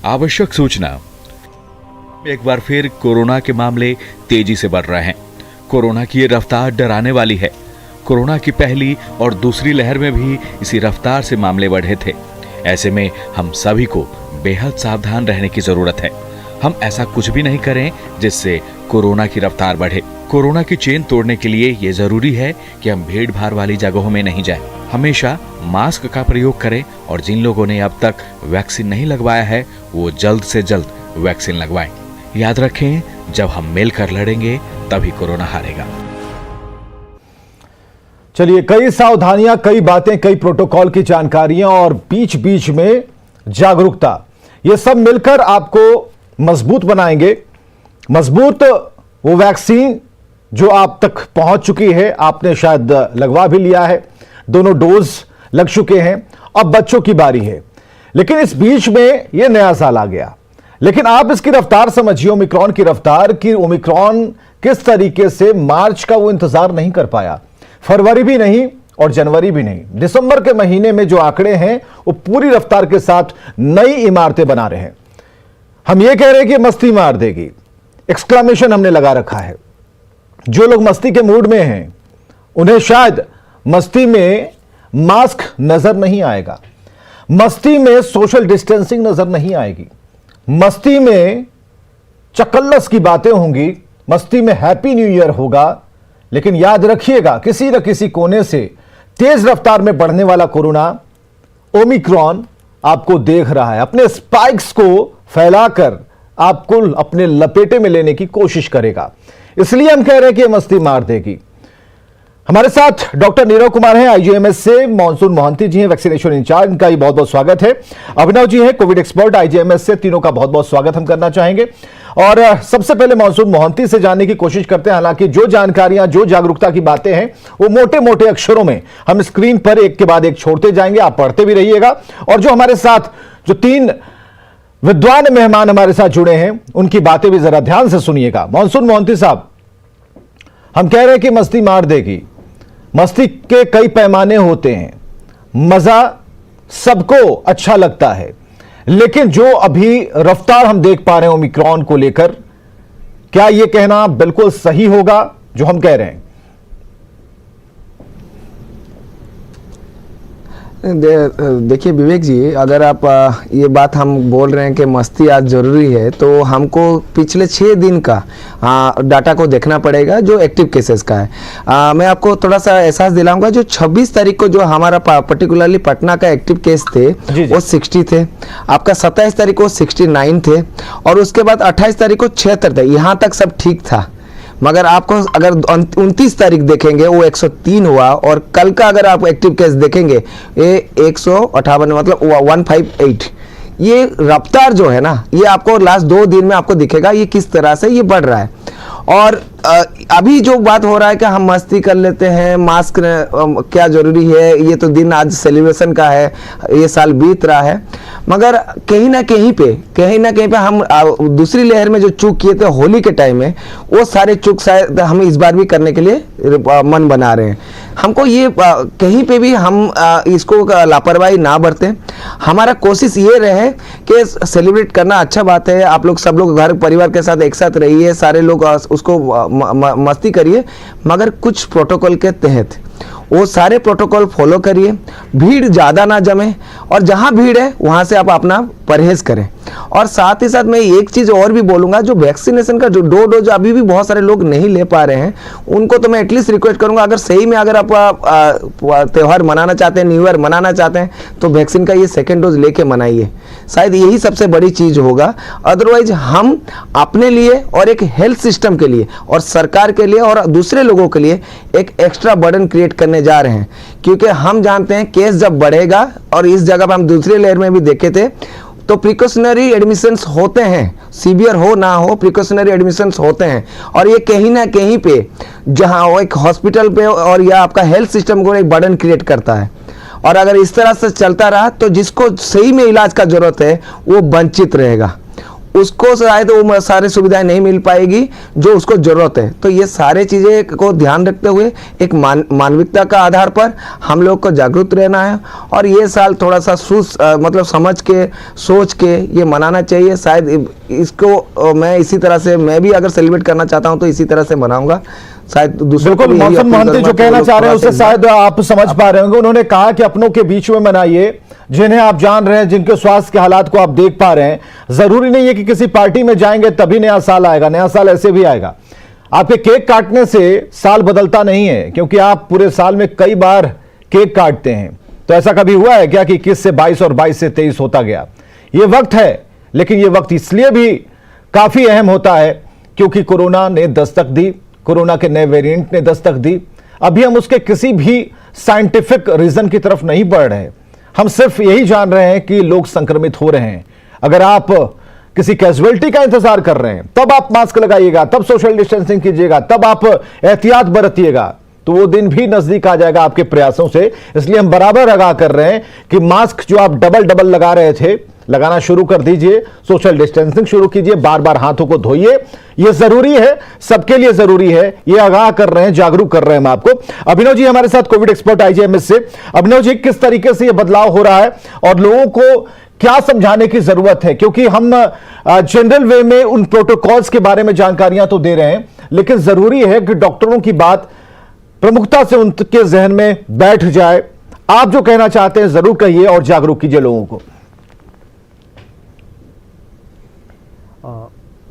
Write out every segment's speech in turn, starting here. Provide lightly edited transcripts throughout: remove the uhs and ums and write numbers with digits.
आवश्यक सूचना। एक बार फिर कोरोना के मामले तेजी से बढ़ रहे हैं। कोरोना की ये रफ्तार डराने वाली है। कोरोना की पहली और दूसरी लहर में भी इसी रफ्तार से मामले बढ़े थे। ऐसे में हम सभी को बेहद सावधान रहने की जरूरत है। हम ऐसा कुछ भी नहीं करें जिससे कोरोना की रफ्तार बढ़े। कोरोना की चेन तोड़ने के लिए ये जरूरी है कि हम भीड़ भाड़ वाली जगहों में नहीं जाएं। हमेशा मास्क का प्रयोग करें और जिन लोगों ने अब तक वैक्सीन नहीं लगवाया है वो जल्द से जल्द वैक्सीन लगवाएं। याद रखें, जब हम मिलकर लड़ेंगे तभी कोरोना हारेगा। चलिए, कई सावधानियां, कई बातें, कई प्रोटोकॉल की जानकारियां और बीच बीच में जागरूकता, ये सब मिलकर आपको मजबूत बनाएंगे। मजबूत वो वैक्सीन जो आप तक पहुंच चुकी है, आपने शायद लगवा भी लिया है, दोनों डोज लग चुके हैं, अब बच्चों की बारी है। लेकिन इस बीच में ये नया साल आ गया। लेकिन आप इसकी रफ्तार समझिए, ओमिक्रॉन की रफ्तार की। ओमिक्रॉन किस तरीके से मार्च का वो इंतजार नहीं कर पाया, फरवरी भी नहीं और जनवरी भी नहीं, दिसंबर के महीने में जो आंकड़े हैं वो पूरी रफ्तार के साथ नई इमारतें बना रहे हैं। हम ये कह रहे हैं कि मस्ती मार देगी, एक्सक्लेमेशन हमने लगा रखा है। जो लोग मस्ती के मूड में हैं उन्हें शायद मस्ती में मास्क नजर नहीं आएगा, मस्ती में सोशल डिस्टेंसिंग नजर नहीं आएगी, मस्ती में चकल्लस की बातें होंगी, मस्ती में हैप्पी न्यू ईयर होगा। लेकिन याद रखिएगा, किसी न किसी कोने से तेज रफ्तार में बढ़ने वाला कोरोना ओमिक्रॉन आपको देख रहा है, अपने स्पाइक्स को फैलाकर आपको अपने लपेटे में लेने की कोशिश करेगा। इसलिए हम कह रहे हैं कि मस्ती मार देगी। हमारे साथ डॉक्टर नीरव कुमार हैं आईजीएमएस से, मॉनसून मोहंती जी हैं वैक्सीनेशन इंचार्ज, इनका ही बहुत बहुत स्वागत है। अभिनव जी हैं कोविड एक्सपर्ट आईजीएमएस से, तीनों का बहुत बहुत स्वागत हम करना चाहेंगे। और सबसे पहले मॉनसून मोहंती से जानने की कोशिश करते हैं। हालांकि जो जानकारियां, जो जागरूकता की बातें हैं वो मोटे मोटे अक्षरों में हम स्क्रीन पर एक के बाद एक छोड़ते जाएंगे, आप पढ़ते भी रहिएगा। और जो हमारे साथ जो तीन विद्वान मेहमान हमारे साथ जुड़े हैं उनकी बातें भी जरा ध्यान से सुनिएगा। मॉनसून मोहंती साहब, हम कह रहे हैं कि मस्ती मार देगी। मस्ती के कई पैमाने होते हैं, मजा सबको अच्छा लगता है, लेकिन जो अभी रफ्तार हम देख पा रहे हैं ओमिक्रॉन को लेकर, क्या यह कहना बिल्कुल सही होगा जो हम कह रहे हैं? देखिए विवेक जी, अगर आप ये बात हम बोल रहे हैं कि मस्ती आज ज़रूरी है, तो हमको पिछले 6 दिन का डाटा को देखना पड़ेगा जो एक्टिव केसेस का है। मैं आपको थोड़ा सा एहसास दिलाऊंगा। जो 26 तारीख को जो हमारा पर्टिकुलरली पटना का एक्टिव केस थे वो 60 थे, आपका 27 तारीख को 69 थे, और उसके बाद 28 तारीख को 76 थे। यहाँ तक सब ठीक था। मगर आपको अगर 29 तारीख देखेंगे वो 103 हुआ, और कल का अगर आप एक्टिव केस देखेंगे ये 158, मतलब 158। ये रफ्तार जो है ना, ये आपको लास्ट 2 दिन में आपको दिखेगा ये किस तरह से ये बढ़ रहा है। और अभी जो बात हो रहा है कि हम मस्ती कर लेते हैं, मास्क क्या जरूरी है, ये तो दिन आज सेलिब्रेशन का है, ये साल बीत रहा है, मगर कहीं ना कहीं पे हम दूसरी लहर में जो चूक किए थे होली के टाइम में, वो सारे चूक शायद हम इस बार भी करने के लिए मन बना रहे हैं। हमको ये कहीं पे भी हम इसको लापरवाही ना बरतें। हमारा कोशिश ये रहे कि सेलिब्रेट करना अच्छा बात है, आप लोग सब लोग घर परिवार के साथ एक साथ रहिए, सारे लोग उसको मस्ती करिए, मगर कुछ प्रोटोकॉल के तहत वो सारे प्रोटोकॉल फॉलो करिए। भीड़ ज़्यादा ना जमे, और जहाँ भीड़ है वहाँ से आप अपना परहेज करें। और साथ ही साथ मैं एक चीज़ और भी बोलूँगा, जो वैक्सीनेशन का जो 2 डोज अभी भी बहुत सारे लोग नहीं ले पा रहे हैं, उनको तो मैं एटलीस्ट रिक्वेस्ट करूँगा, अगर सही में अगर आप त्यौहार मनाना चाहते हैं, न्यू ईयर मनाना चाहते हैं, तो वैक्सीन का ये 2nd डोज लेके मनाइए। शायद यही सबसे बड़ी चीज़ होगा। अदरवाइज हम अपने लिए और एक हेल्थ सिस्टम के लिए और सरकार के लिए और दूसरे लोगों के लिए एक एक्स्ट्रा बर्डन क्रिएट करने जा रहे हैं, क्योंकि हम जानते हैं केस जब बढ़ेगा, और इस जगह पर हम दूसरी लहर में भी देखे थे, तो प्रिकॉशनरी एडमिशंस होते हैं, सीवियर हो ना हो प्रिकॉशनरी एडमिशंस होते हैं। और ये कहीं ना कहीं पे जहां वो एक हॉस्पिटल पे और या आपका हेल्थ सिस्टम को एक बर्डन क्रिएट करता है। और अगर इस तरह से चलता रहा तो जिसको सही में इलाज का जरूरत है वो वंचित रहेगा। उसको शायद वो सारी सुविधाएं नहीं मिल पाएगी जो उसको जरूरत है। तो ये सारे चीज़ें को ध्यान रखते हुए एक मानविकता का आधार पर हम लोग को जागरूक रहना है और ये साल थोड़ा सा मतलब समझ के सोच के ये मनाना चाहिए। शायद इसको मैं इसी तरह से, मैं भी अगर सेलिब्रेट करना चाहता हूँ तो इसी तरह से मनाऊंगा। शायद दूसरों को बिल्कुल, मौसम महंती जो कहना चाह रहे हैं उससे शायद आप समझ पा रहे होंगे। उन्होंने कहा कि अपनों के बीच में मनाइए जिन्हें आप जान रहे हैं, जिनके स्वास्थ्य के हालात को आप देख पा रहे हैं। जरूरी नहीं है कि किसी पार्टी में जाएंगे तभी नया साल आएगा, नया साल ऐसे भी आएगा। आपके केक काटने से साल बदलता नहीं है, क्योंकि आप पूरे साल में कई बार केक काटते हैं। तो ऐसा कभी हुआ है क्या कि 21 से 22 और 22 से 23 होता गया? ये वक्त है, लेकिन ये वक्त इसलिए भी काफी अहम होता है क्योंकि कोरोना ने दस्तक दी, कोरोना के नए वेरिएंट ने दस्तक दी। अभी हम उसके किसी भी साइंटिफिक रीजन की तरफ नहीं बढ़ रहे, हम सिर्फ यही जान रहे हैं कि लोग संक्रमित हो रहे हैं। अगर आप किसी कैजुअलिटी का इंतजार कर रहे हैं तब आप मास्क लगाइएगा, तब सोशल डिस्टेंसिंग कीजिएगा, तब आप एहतियात बरतिएगा, तो वो दिन भी नजदीक आ जाएगा आपके प्रयासों से। इसलिए हम बराबर आगाह कर रहे हैं कि मास्क जो आप डबल डबल लगा रहे थे, लगाना शुरू कर दीजिए, सोशल डिस्टेंसिंग शुरू कीजिए, बार बार हाथों को धोइए। यह जरूरी है, सबके लिए जरूरी है। यह आगाह कर रहे हैं, जागरूक कर रहे हैं हम आपको। अभिनव जी हमारे साथ कोविड एक्सपर्ट आईजीएमएस से। अभिनव जी, किस तरीके से यह बदलाव हो रहा है और लोगों को क्या समझाने की जरूरत है? क्योंकि हम जनरल वे में उन प्रोटोकॉल्स के बारे में जानकारियां तो दे रहे हैं, लेकिन जरूरी है कि डॉक्टरों की बात प्रमुखता से उनके जहन में बैठ जाए। आप जो कहना चाहते हैं जरूर कहिए और जागरूक कीजिए लोगों को।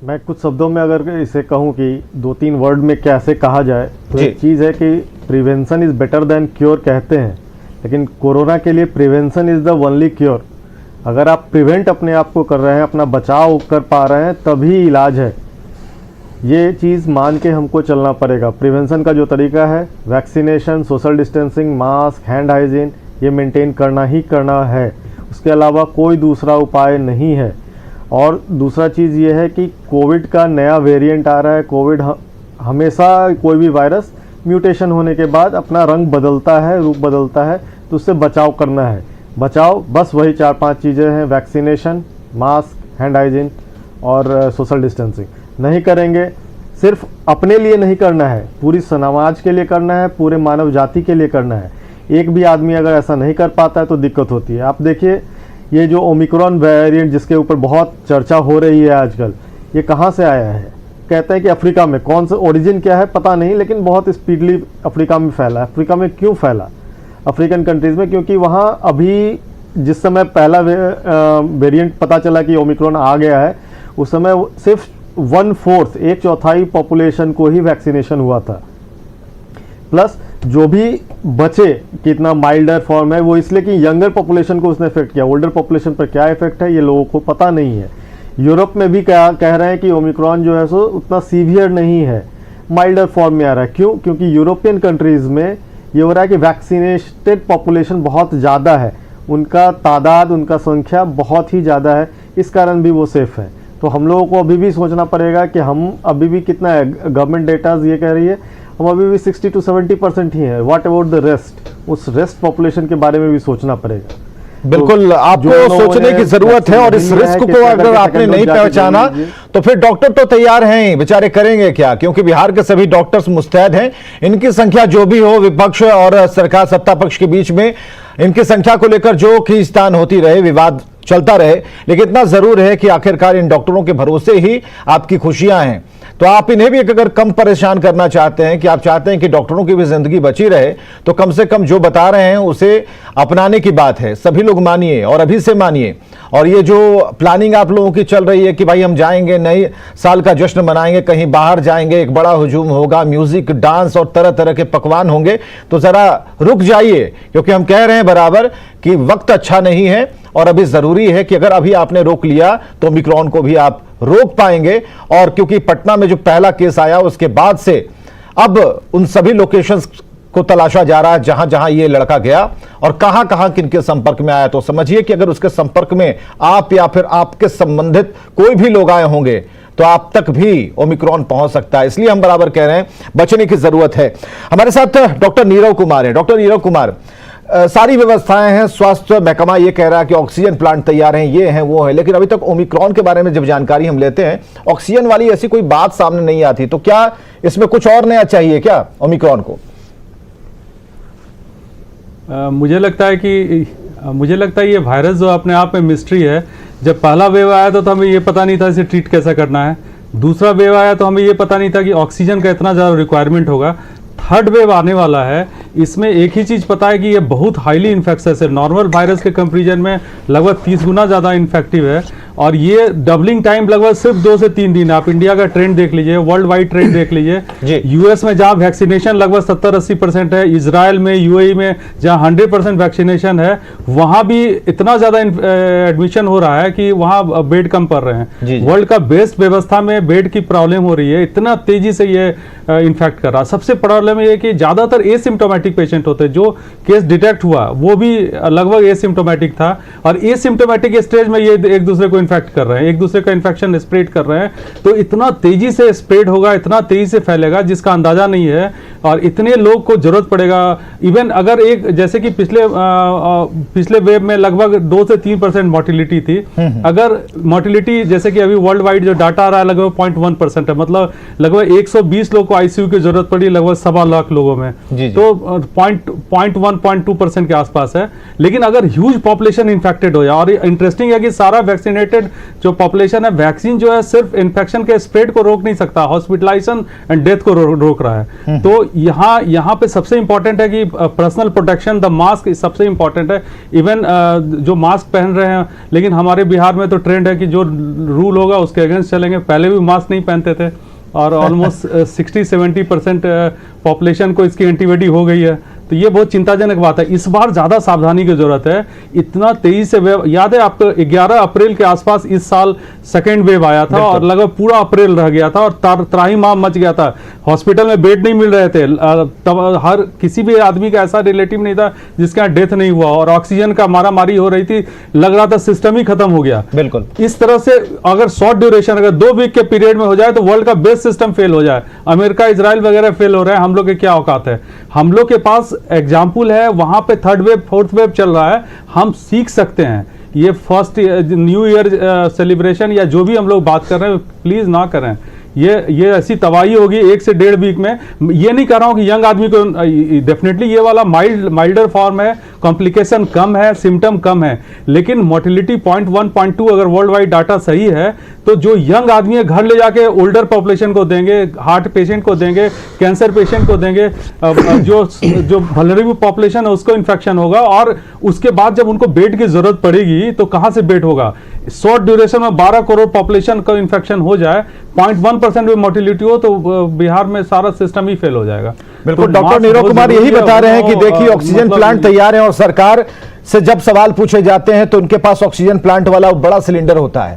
मैं कुछ शब्दों में अगर इसे कहूं कि 2-3 वर्ड में कैसे कहा जाए तो एक चीज़ है कि prevention is better than cure कहते हैं, लेकिन कोरोना के लिए prevention is the only cure. अगर आप प्रिवेंट अपने आप को कर रहे हैं, अपना बचाव कर पा रहे हैं, तभी इलाज है। ये चीज़ मान के हमको चलना पड़ेगा। प्रिवेंशन का जो तरीका है, vaccination, social distancing, mask, hand hygiene, ये मेंटेन करना ही करना है। उसके अलावा कोई दूसरा उपाय नहीं है। और दूसरा चीज़ ये है कि कोविड का नया वेरिएंट आ रहा है। कोविड हमेशा कोई भी वायरस म्यूटेशन होने के बाद अपना रंग बदलता है, रूप बदलता है, तो उससे बचाव करना है। बचाव बस वही 4-5 चीज़ें हैं, वैक्सीनेशन, मास्क, हैंड हाइजीन और सोशल डिस्टेंसिंग। नहीं करेंगे, सिर्फ अपने लिए नहीं करना है, पूरी समाज के लिए करना है, पूरे मानव जाति के लिए करना है। एक भी आदमी अगर ऐसा नहीं कर पाता है तो दिक्कत होती है। आप देखिए, ये जो ओमिक्रॉन वेरिएंट जिसके ऊपर बहुत चर्चा हो रही है आजकल, ये कहाँ से आया है? कहते हैं कि अफ्रीका में, कौन सा ओरिजिन क्या है पता नहीं, लेकिन बहुत स्पीडली अफ्रीका में फैला। अफ्रीका में क्यों फैला? अफ्रीकन कंट्रीज़ में, क्योंकि वहाँ अभी जिस समय पहला वेरिएंट पता चला कि ओमिक्रॉन आ गया है, उस समय सिर्फ 1/4, 1/4 पॉपुलेशन को ही वैक्सीनेशन हुआ था। प्लस जो भी बचे कितना माइल्डर फॉर्म है, वो इसलिए कि यंगर पॉपुलेशन को उसने इफेक्ट किया। ओल्डर पॉपुलेशन पर क्या इफेक्ट है ये लोगों को पता नहीं है। यूरोप में भी क्या कह रहे हैं कि ओमिक्रॉन जो है सो उतना सीवियर नहीं है, माइल्डर फॉर्म में आ रहा है। क्यों? क्योंकि यूरोपियन कंट्रीज़ में ये हो रहा है कि वैक्सीनेटेड पॉपुलेशन बहुत ज़्यादा है, उनका तादाद, उनका संख्या बहुत ही ज़्यादा है, इस कारण भी वो सेफ़ है। तो हम लोगों को अभी भी सोचना पड़ेगा कि हम अभी भी कितना है, गवर्नमेंट डेटाज ये कह रही है हम अभी भी 60 to 70% ही हैं। What about the rest? उस रेस्ट पॉपुलेशन के बारे में भी सोचना पड़ेगा। बिल्कुल, आपको सोचने की जरूरत है। और इस रिस्क को अगर आपने नहीं पहचाना तो फिर डॉक्टर तो तैयार हैं ही, बेचारे करेंगे क्या? क्योंकि बिहार के सभी डॉक्टर्स मुस्तैद हैं। इनकी संख्या जो भी हो, विपक्ष और सरकार सत्ता पक्ष के बीच में इनकी संख्या को लेकर जो खींचतान होती रहे, विवाद चलता रहे, लेकिन इतना जरूर है कि आखिरकार इन डॉक्टरों के भरोसे ही आपकी खुशियां हैं। तो आप इन्हें भी अगर कम परेशान करना चाहते हैं, कि आप चाहते हैं कि डॉक्टरों की भी जिंदगी बची रहे, तो कम से कम जो बता रहे हैं उसे अपनाने की बात है। सभी लोग मानिए और अभी से मानिए। और ये जो प्लानिंग आप लोगों की चल रही है कि भाई हम जाएंगे, नए साल का जश्न मनाएंगे, कहीं बाहर जाएंगे, एक बड़ा हुजूम होगा, म्यूजिक, डांस और तरह तरह के पकवान होंगे, तो जरा रुक जाइए। क्योंकि हम कह रहे हैं बराबर कि वक्त अच्छा नहीं है और अभी जरूरी है कि अगर अभी आपने रोक लिया तो ओमिक्रॉन को भी आप रोक पाएंगे। और क्योंकि पटना में जो पहला केस आया उसके बाद से अब उन सभी लोकेशंस को तलाशा जा रहा है जहां जहां ये लड़का गया और कहां कहां किनके संपर्क में आया। तो समझिए कि अगर उसके संपर्क में आप या फिर आपके संबंधित कोई भी लोग आए होंगे तो आप तक भी ओमिक्रॉन पहुंच सकता है। इसलिए हम बराबर कह रहे हैं बचने की जरूरत है। हमारे साथ डॉक्टर नीरव कुमार है। डॉक्टर नीरव कुमार, सारी व्यवस्थाएं हैं, स्वास्थ्य महकमा ये कह रहा है कि ऑक्सीजन प्लांट तैयार हैं, ये हैं वो है, लेकिन अभी तक ओमिक्रॉन के बारे में जब जानकारी हम लेते हैं ऑक्सीजन वाली ऐसी कोई बात सामने नहीं आती। तो क्या इसमें कुछ और नया चाहिए क्या ओमिक्रॉन को? मुझे लगता है ये वायरस जो अपने आप में मिस्ट्री है। जब पहला वेव आया तो हमें ये पता नहीं था इसे ट्रीट कैसा करना है। दूसरा वेव आया तो हमें ये पता नहीं था कि ऑक्सीजन का इतना ज़्यादा रिक्वायरमेंट होगा। थर्ड वेव आने वाला है, इसमें एक ही चीज़ पता है कि ये बहुत हाईली इन्फेक्शस है, नॉर्मल वायरस के कंपेरिजन में लगभग 30 गुना ज़्यादा इन्फेक्टिव है। और ये डबलिंग टाइम लगभग सिर्फ 2 से 3 दिन। आप इंडिया का ट्रेंड देख लीजिए, वर्ल्ड वाइड ट्रेंड देख लीजिए। यूएस में जहाँ वैक्सीनेशन लगभग 70-80% है, इजराइल में, यूएई में जहाँ 100% वैक्सीनेशन है, वहाँ भी इतना ज़्यादा एडमिशन हो रहा है कि वहाँ बेड कम पड़ रहे हैं। वर्ल्ड का बेस्ट व्यवस्था में बेड की प्रॉब्लम हो रही है, इतना तेजी से ये इन्फेक्ट कर रहा है। सबसे प्रॉब्लम ये है कि ज़्यादातर एसिम्टोमेटिक पेशेंट होते हैं। जो केस डिटेक्ट हुआ वो भी लगभग एसिम्टोमेटिक था, और एसिम्टोमेटिक स्टेज में ये एक दूसरे को इन्फेक्ट कर रहे हैं, एक दूसरे का इन्फेक्शन स्प्रेड कर रहे हैं। तो इतना तेजी से स्प्रेड होगा, इतना तेजी से फैलेगा जिसका अंदाजा नहीं है, और इतने लोग को जरूरत पड़ेगा। इवन अगर एक जैसे कि पिछले वेव में लगभग 2 से 3% मोर्टिलिटी थी, अगर मोर्टिलिटी जैसे कि अभी वर्ल्ड वाइड जो डाटा आ रहा है लगभग 0.1% है, मतलब लगभग 120 लोग को आईसीयू की जरूरत पड़ी लगभग 1.25 लाख लोगों में। तो 0.1-0.2% के आसपास है। लेकिन अगर ह्यूज पॉपुलेशन इन्फेक्टेड हो जाए, और इंटरेस्टिंग है कि सारा वैक्सीनेटेड जो पॉपुलेशन है, वैक्सीन जो है सिर्फ इन्फेक्शन के स्प्रेड को रोक नहीं सकता, हॉस्पिटलाइजेशन एंड डेथ को रोक रहा है। तो यहाँ पे सबसे इंपॉर्टेंट है कि पर्सनल प्रोटेक्शन, द मास्क सबसे इंपॉर्टेंट है। इवन जो मास्क पहन रहे हैं, लेकिन हमारे बिहार में तो ट्रेंड है कि जो रूल होगा उसके अगेंस्ट चलेंगे। पहले भी मास्क नहीं पहनते थे, और ऑलमोस्ट 60-70% पॉपुलेशन को इसकी एंटीबॉडी हो गई है। तो ये बहुत चिंताजनक बात है। इस बार ज़्यादा सावधानी की जरूरत है। इतना तेजी से वेव, याद है आपको 11 अप्रैल के आसपास इस साल सेकेंड वेव आया था, और लगभग पूरा अप्रैल रह गया था, और त्राहिमाम मच गया था। हॉस्पिटल में बेड नहीं मिल रहे थे, तब हर किसी भी आदमी का ऐसा रिलेटिव नहीं था जिसका डेथ नहीं हुआ, और ऑक्सीजन का मारामारी हो रही थी, लग रहा था सिस्टम ही खत्म हो गया। बिल्कुल इस तरह से अगर शॉर्ट ड्यूरेशन, अगर 2 वीक के पीरियड में हो जाए तो वर्ल्ड का बेस्ट सिस्टम फेल हो जाए। अमेरिका, इजराइल वगैरह फेल हो रहे हैं, हम लोग के क्या औकात है? हम लोग के पास एग्जाम्पल है, वहां पे थर्ड वेव, फोर्थ वेव चल रहा है, हम सीख सकते हैं। ये फर्स्ट न्यू ईयर सेलिब्रेशन या जो भी हम लोग बात कर रहे हैं, प्लीज ना करें। ये ऐसी तबाही होगी 1 से 1.5 वीक में। ये नहीं कर रहा हूं कि यंग आदमी को, डेफिनेटली ये वाला माइल्डर फॉर्म है, कॉम्प्लिकेशन कम है, सिम्टम कम है, लेकिन मोर्टिलिटी 0.1-0.2 अगर वर्ल्ड वाइड डाटा सही है, तो जो यंग आदमी है घर ले जाके ओल्डर पॉपुलेशन को देंगे, हार्ट पेशेंट को देंगे, कैंसर पेशेंट को देंगे, जो वल्नरेबल पॉपुलेशन है उसको इन्फेक्शन होगा, और उसके बाद जब उनको बेड की जरूरत पड़ेगी तो कहां से बेड होगा? शॉर्ट ड्यूरेशन में 12 करोड़ पॉपुलेशन का इन्फेक्शन हो जाए, 0.1% में मोर्टिलिटी हो, तो बिहार में सारा सिस्टम ही फेल हो जाएगा। बिल्कुल, तो डॉक्टर नीरव कुमार यही बता रहे हैं कि देखिए ऑक्सीजन प्लांट तैयार है, और सरकार से जब सवाल पूछे जाते हैं तो उनके पास ऑक्सीजन प्लांट वाला बड़ा सिलेंडर होता है।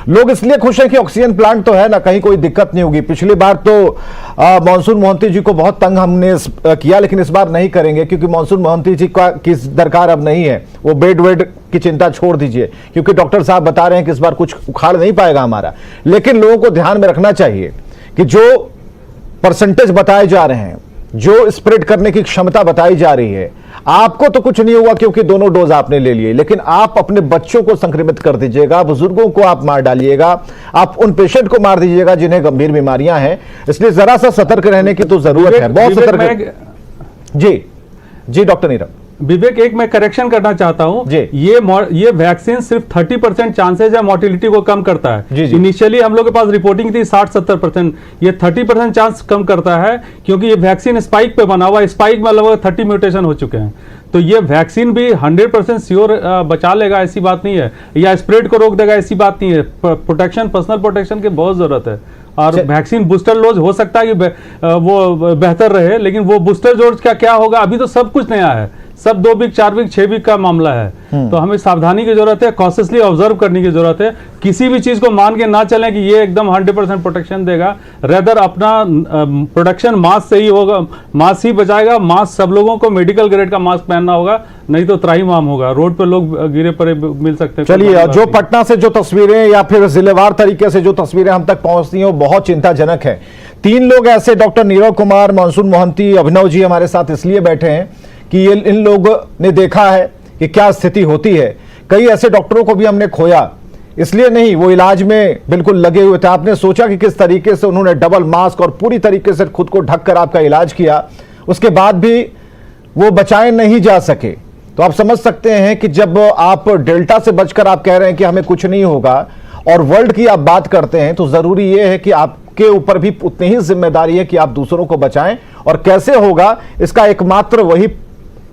लोग इसलिए खुश हैं कि ऑक्सीजन प्लांट तो है ना, कहीं कोई दिक्कत नहीं होगी। पिछली बार तो मानसून मोहंती जी को बहुत तंग हमने किया, लेकिन इस बार नहीं करेंगे, क्योंकि मानसून मोहंती जी की दरकार अब नहीं है। वो बेड वेड की चिंता छोड़ दीजिए, क्योंकि डॉक्टर साहब बता रहे हैं कि इस बार कुछ उखाड़ नहीं पाएगा हमारा। लेकिन लोगों को ध्यान में रखना चाहिए कि जो परसेंटेज बताए जा रहे हैं, जो स्प्रेड करने की क्षमता बताई जा रही है, आपको तो कुछ नहीं होगा क्योंकि दोनों डोज आपने ले लिए, लेकिन आप अपने बच्चों को संक्रमित कर दीजिएगा, बुजुर्गों को आप मार डालिएगा, आप उन पेशेंट को मार दीजिएगा जिन्हें गंभीर बीमारियां हैं। इसलिए जरा सा सतर्क रहने की तो जरूरत है, बहुत सतर्क। जी डॉक्टर नीरव। विवेक, एक मैं करेक्शन करना चाहता हूं। ये वैक्सीन सिर्फ 30% चांसेज है मोर्टिलिटी को कम करता है। इनिशियली हम लोग के पास रिपोर्टिंग थी 60-70%, ये 30% चांस कम करता है, क्योंकि ये वैक्सीन स्पाइक पे बना हुआ है। स्पाइक में लगभग 30 म्यूटेशन हो चुके हैं। तो ये वैक्सीन भी 100% श्योर बचा लेगा ऐसी बात नहीं है, या स्प्रेड को रोक देगा ऐसी बात नहीं है। प्रोटेक्शन, पर्सनल प्रोटेक्शन की बहुत जरूरत है, और वैक्सीन बूस्टर डोज हो सकता है कि वो बेहतर रहे, लेकिन वो बूस्टर डोज का क्या होगा? अभी तो सब कुछ नया है, सब 2 वीक, 4 वीक, 6 वीक का मामला है। तो हमें सावधानी की जरूरत है, कॉशियसली ऑब्जर्व करने की जरूरत है। किसी भी चीज को मान के ना चलें कि ये एकदम 100% प्रोटेक्शन देगा। रेदर अपना प्रोटेक्शन मास्क से ही होगा, मास्क ही बचाएगा। मास्क सब लोगों को मेडिकल ग्रेड का मास्क पहनना होगा, नहीं तो त्राहिमाम होगा, रोड पे लोग गिरे पड़े मिल सकते हैं। चलिए, जो पटना से जो तस्वीरें या फिर जिलेवार तरीके से जो तस्वीरें हम तक पहुंचती हैं वो बहुत चिंताजनक है। 3 लोग ऐसे, डॉक्टर नीरव कुमार, मानसून मोहंती, अभिनव जी हमारे साथ इसलिए बैठे हैं कि ये इन लोगों ने देखा है कि क्या स्थिति होती है। कई ऐसे डॉक्टरों को भी हमने खोया, इसलिए नहीं, वो इलाज में बिल्कुल लगे हुए थे। आपने सोचा कि किस तरीके से उन्होंने डबल मास्क और पूरी तरीके से खुद को ढककर आपका इलाज किया, उसके बाद भी वो बचाए नहीं जा सके। तो आप समझ सकते हैं कि जब आप डेल्टा से बचकर आप कह रहे हैं कि हमें कुछ नहीं होगा और वर्ल्ड की आप बात करते हैं, तो जरूरी यह है कि आपके ऊपर भी उतनी ही जिम्मेदारी है कि आप दूसरों को बचाएं। और कैसे होगा, इसका एकमात्र वही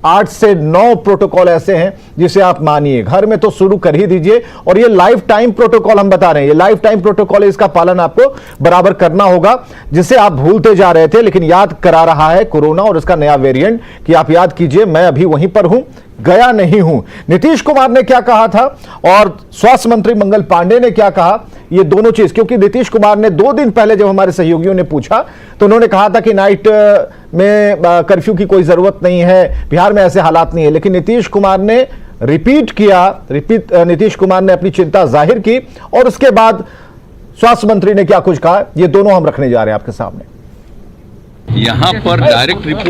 8 से 9 प्रोटोकॉल ऐसे हैं जिसे आप मानिए, घर में तो शुरू कर ही दीजिए। और ये लाइफ टाइम प्रोटोकॉल हम बता रहे हैं, ये लाइफ टाइम प्रोटोकॉल है, इसका पालन आपको बराबर करना होगा, जिसे आप भूलते जा रहे थे। लेकिन याद करा रहा है कोरोना और इसका नया वेरिएंट कि आप याद कीजिए, मैं अभी वहीं पर हूं, गया नहीं हूं। नीतीश कुमार ने क्या कहा था और स्वास्थ्य मंत्री मंगल पांडे ने क्या कहा, ये दोनों चीज, क्योंकि नीतीश कुमार ने 2 दिन पहले जब हमारे सहयोगियों ने पूछा तो उन्होंने कहा था कि नाइट में कर्फ्यू की कोई जरूरत नहीं है, बिहार में ऐसे हालात नहीं है। लेकिन नीतीश कुमार ने नीतीश कुमार ने अपनी चिंता जाहिर की और उसके बाद स्वास्थ्य मंत्री ने क्या कुछ कहा, ये दोनों हम रखने जा रहे हैं आपके सामने। यहाँ पर डायरेक्ट रिपोर्ट